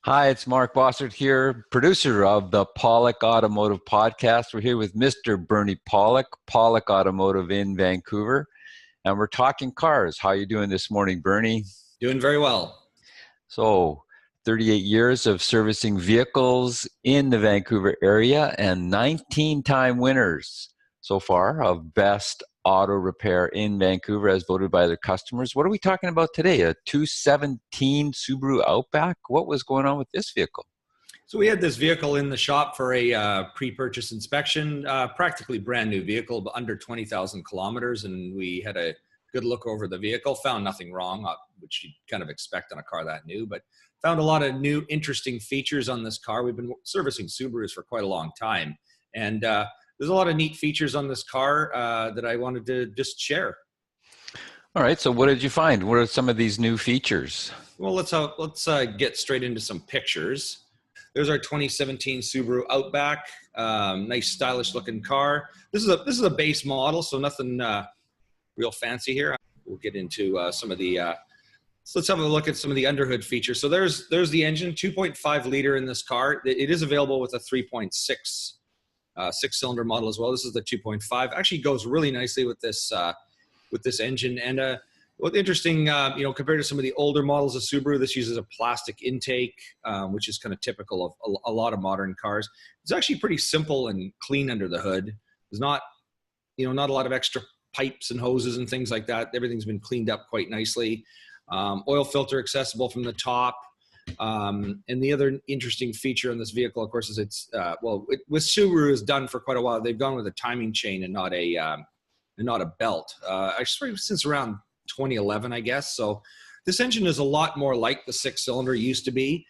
Hi, it's Mark Bossert here, producer of the Pawlik Automotive podcast. We're here with Mr. Bernie Pawlik, Pawlik Automotive in Vancouver, and we're talking cars. How are you doing this morning, Bernie? Doing very well. So, 38 years of servicing vehicles in the Vancouver area and 19-time winners so far of Best Auto Repair in Vancouver as voted by their customers. What are we talking about today? A 2017 Subaru Outback? What was going on with this vehicle? So we had this vehicle in the shop for a pre-purchase inspection, practically brand new vehicle, but under 20,000 kilometers. And we had a good look over the vehicle, found nothing wrong, which you'd kind of expect on a car that new, but found a lot of new, interesting features on this car. We've been servicing Subarus for quite a long time. And there's a lot of neat features on this car that I wanted to just share. All right, so what did you find? What are some of these new features? Well, let's get straight into some pictures. There's our 2017 Subaru Outback. Nice, stylish looking car. This is a base model, so nothing real fancy here. We'll get into some of the. So let's have a look at some of the underhood features. So there's the engine, 2.5 liter in this car. It is available with a 3.6 six-cylinder model as well. This is the 2.5. Actually goes really nicely with this engine. And what's interesting, compared to some of the older models of Subaru, this uses a plastic intake, which is kind of typical of a lot of modern cars. It's actually pretty simple and clean under the hood. There's not a lot of extra pipes and hoses and things like that. Everything's been cleaned up quite nicely. Oil filter accessible from the top. And the other interesting feature on this vehicle, of course, is with Subaru is done for quite a while. They've gone with a timing chain and not a belt. Actually, since around 2011, I guess. So this engine is a lot more like the six-cylinder used to be.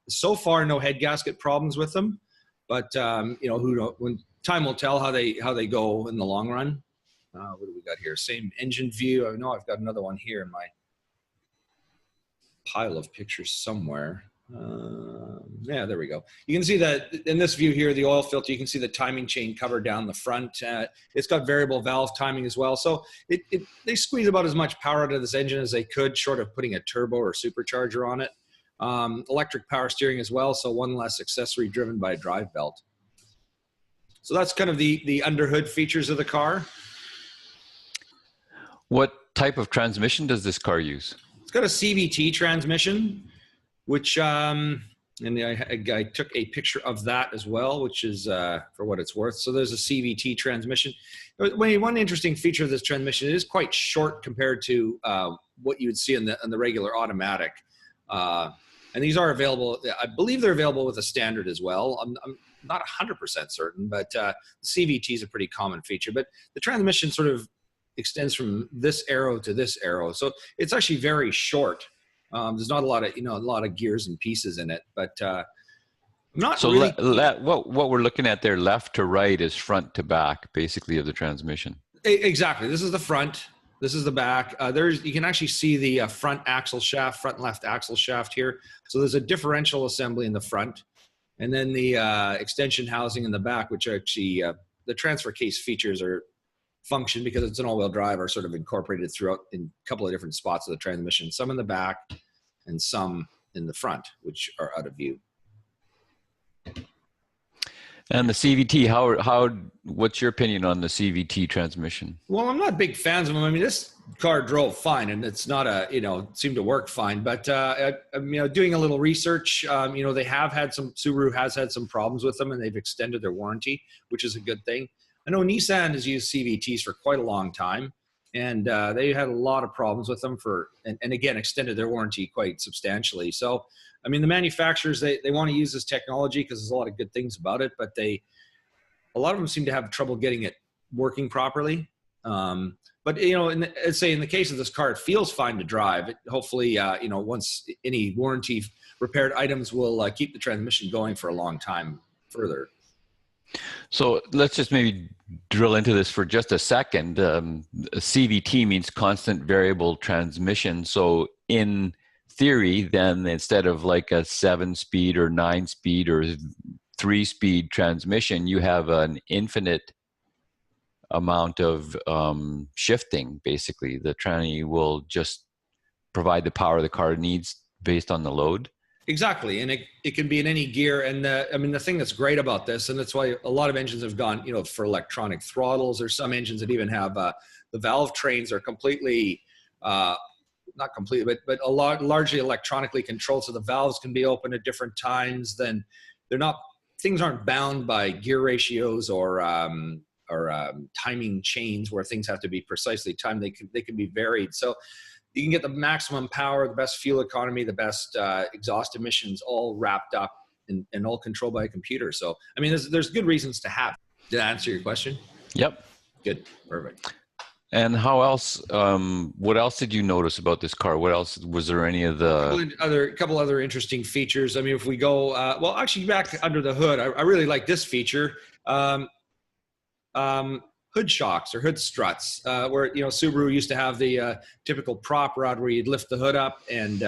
So far, no head gasket problems with them, but who knows? When time will tell how they go in the long run. What do we got here? Same engine view. I know I've got another one here in my pile of pictures somewhere. Yeah, there we go. You can see that in this view here, the oil filter, you can see the timing chain cover down the front. It's got variable valve timing as well. So they squeeze about as much power out of this engine as they could, short of putting a turbo or supercharger on it. Electric power steering as well, so one less accessory driven by a drive belt. So that's kind of the underhood features of the car. What type of transmission does this car use? It's got a Cvt transmission, which, and I took a picture of that as well, which is for what it's worth. So there's a Cvt transmission. One interesting feature of this transmission, it is quite short compared to what you would see in the regular automatic. And these are available, I believe they're available with a standard as well. I'm not 100% certain, but the CVT is a pretty common feature. But the transmission sort of extends from this arrow to this arrow, so it's actually very short. There's not a lot of gears and pieces in it, but not so really. What we're looking at there, left to right, is front to back, basically, of the transmission. Exactly. This is the front. This is the back. You can actually see the front axle shaft, front and left axle shaft here. So there's a differential assembly in the front, and then the extension housing in the back, which are actually the transfer case features are function because it's an all-wheel drive are sort of incorporated throughout in a couple of different spots of the transmission, some in the back and some in the front, which are out of view. And the CVT, what's your opinion on the CVT transmission? Well, I'm not big fans of them. I mean, this car drove fine and it's not seemed to work fine, but doing a little research, Subaru has had some problems with them and they've extended their warranty, which is a good thing. I know Nissan has used CVTs for quite a long time, and they had a lot of problems with them and again, extended their warranty quite substantially. So, I mean, the manufacturers, they want to use this technology because there's a lot of good things about it, but a lot of them seem to have trouble getting it working properly. But, in the case of this car, it feels fine to drive. Hopefully, once any warranty repaired items will keep the transmission going for a long time further. So let's just maybe drill into this for just a second. CVT means constant variable transmission. So in theory, then instead of like a 7-speed or 9-speed or 3-speed transmission, you have an infinite amount of shifting. Basically, the tranny will just provide the power the car needs based on the load. Exactly, and it can be in any gear. And I mean, the thing that's great about this, and that's why a lot of engines have gone, you know, for electronic throttles. There's some engines that even have the valve trains are completely, not completely, but largely electronically controlled. So the valves can be open at different times. Then they're not, things aren't bound by gear ratios or timing chains where things have to be precisely timed. They can be varied. So you can get the maximum power, the best fuel economy, the best exhaust emissions, all wrapped up and all controlled by a computer. So, I mean, there's good reasons to have. Did I answer your question? Yep. Good. Perfect. And how else? What else did you notice about this car? What else was there? Any of the a couple other interesting features? I mean, if we go, well, actually, back under the hood, I really like this feature. Hood shocks or hood struts, where, you know, Subaru used to have the typical prop rod where you'd lift the hood up and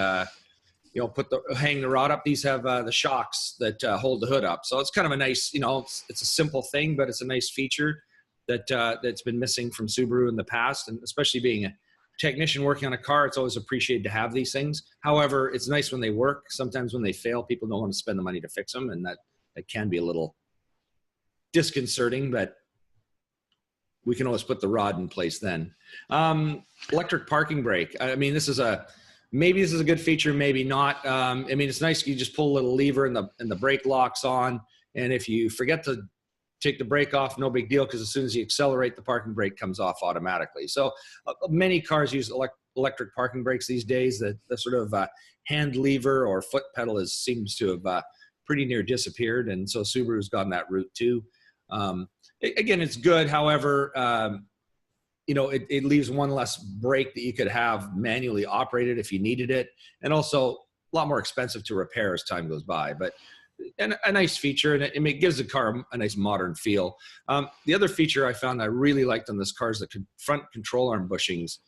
you know, hang the rod up. These have the shocks that hold the hood up. So it's kind of a nice, you know, it's a simple thing, but it's a nice feature that that's been missing from Subaru in the past. And especially being a technician working on a car, it's always appreciated to have these things. However, it's nice when they work. Sometimes when they fail, people don't want to spend the money to fix them, and that can be a little disconcerting, but we can always put the rod in place then. Electric parking brake. I mean, maybe this is a good feature, maybe not. I mean, it's nice. You just pull a little lever and the brake locks on. And if you forget to take the brake off, no big deal, because as soon as you accelerate, the parking brake comes off automatically. So many cars use electric parking brakes these days. The sort of hand lever or foot pedal seems to have pretty near disappeared. And so Subaru's gone that route too. Again, it's good. However, you know, it leaves one less brake that you could have manually operated if you needed it, and also a lot more expensive to repair as time goes by. But a nice feature, and it gives the car a nice modern feel. The other feature I found I really liked on this car is the front control arm bushings.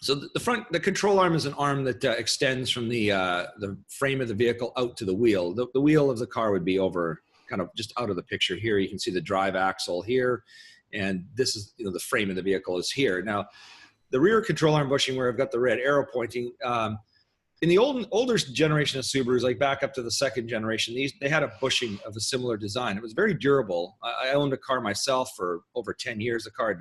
So the control arm is an arm that extends from the frame of the vehicle out to the wheel. The wheel of the car would be over, kind of just out of the picture here. You can see the drive axle here, and this is, you know, the frame of the vehicle is here. Now, the rear control arm bushing, where I've got the red arrow pointing, in the older generation of Subarus, like back up to the second generation, they had a bushing of a similar design. It was very durable. I owned a car myself for over 10 years. The car had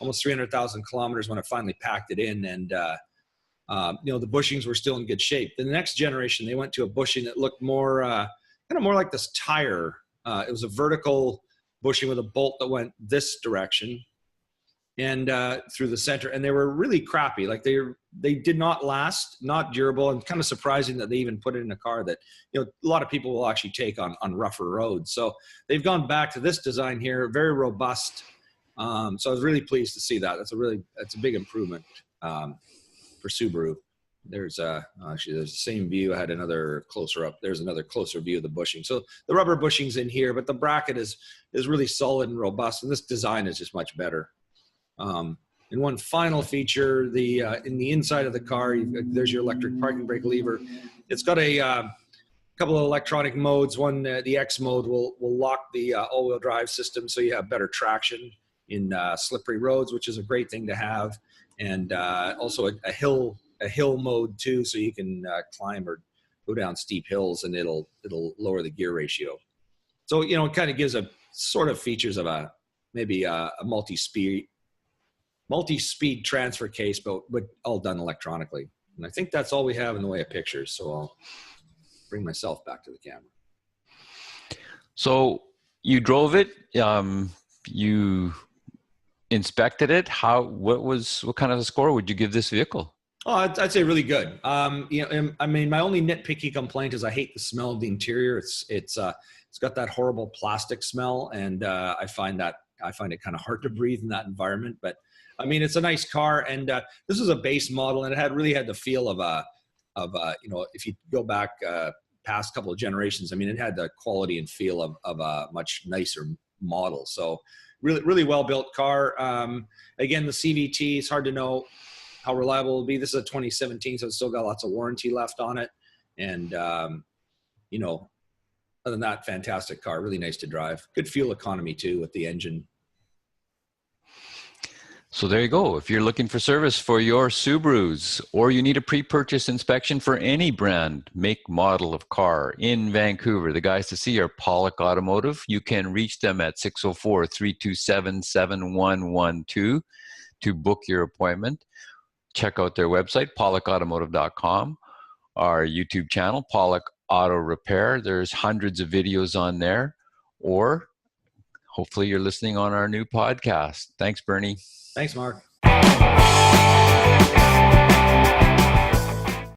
almost 300,000 kilometers when I finally packed it in, and you know, the bushings were still in good shape. The next generation, they went to a bushing that looked more kind of more like this tire. It was a vertical bushing with a bolt that went this direction and through the center, and they were really crappy. Like they did not last, not durable, and kind of surprising that they even put it in a car that, you know, a lot of people will actually take on rougher roads. So they've gone back to this design here, very robust. So I was really pleased to see that. That's a big improvement for Subaru. There's actually there's the same view. I had another closer up. There's another closer view of the bushing. So the rubber bushing's in here, but the bracket is really solid and robust, and this design is just much better. And one final feature, in the inside of the car, there's your electric parking brake lever. It's got a couple of electronic modes. One, the X mode will lock the all-wheel drive system, so you have better traction in slippery roads, which is a great thing to have, and also a hill mode too, so you can climb or go down steep hills, and it'll lower the gear ratio. So, you know, it kind of gives a sort of features of maybe a multi-speed transfer case, but all done electronically. And I think that's all we have in the way of pictures. So I'll bring myself back to the camera. So you drove it, you inspected it. What kind of a score would you give this vehicle? Oh, I'd say really good. You know, I mean, my only nitpicky complaint is I hate the smell of the interior. It's got that horrible plastic smell, and I find it kind of hard to breathe in that environment. But I mean, it's a nice car, and this is a base model, and it really had the feel of you know, if you go back past couple of generations, I mean, it had the quality and feel of a much nicer model. So really well built car. Again, the CVT, it's hard to know how reliable it'll be. This is a 2017, so it's still got lots of warranty left on it. And, you know, other than that, fantastic car, really nice to drive. Good fuel economy too with the engine. So there you go. If you're looking for service for your Subarus, or you need a pre-purchase inspection for any brand, make, model of car in Vancouver, the guys to see are Pawlik Automotive. You can reach them at 604-327-7112 to book your appointment. Check out their website, pawlikautomotive.com. Our YouTube channel, Pawlik Auto Repair. There's hundreds of videos on there. Or hopefully you're listening on our new podcast. Thanks, Bernie. Thanks, Mark.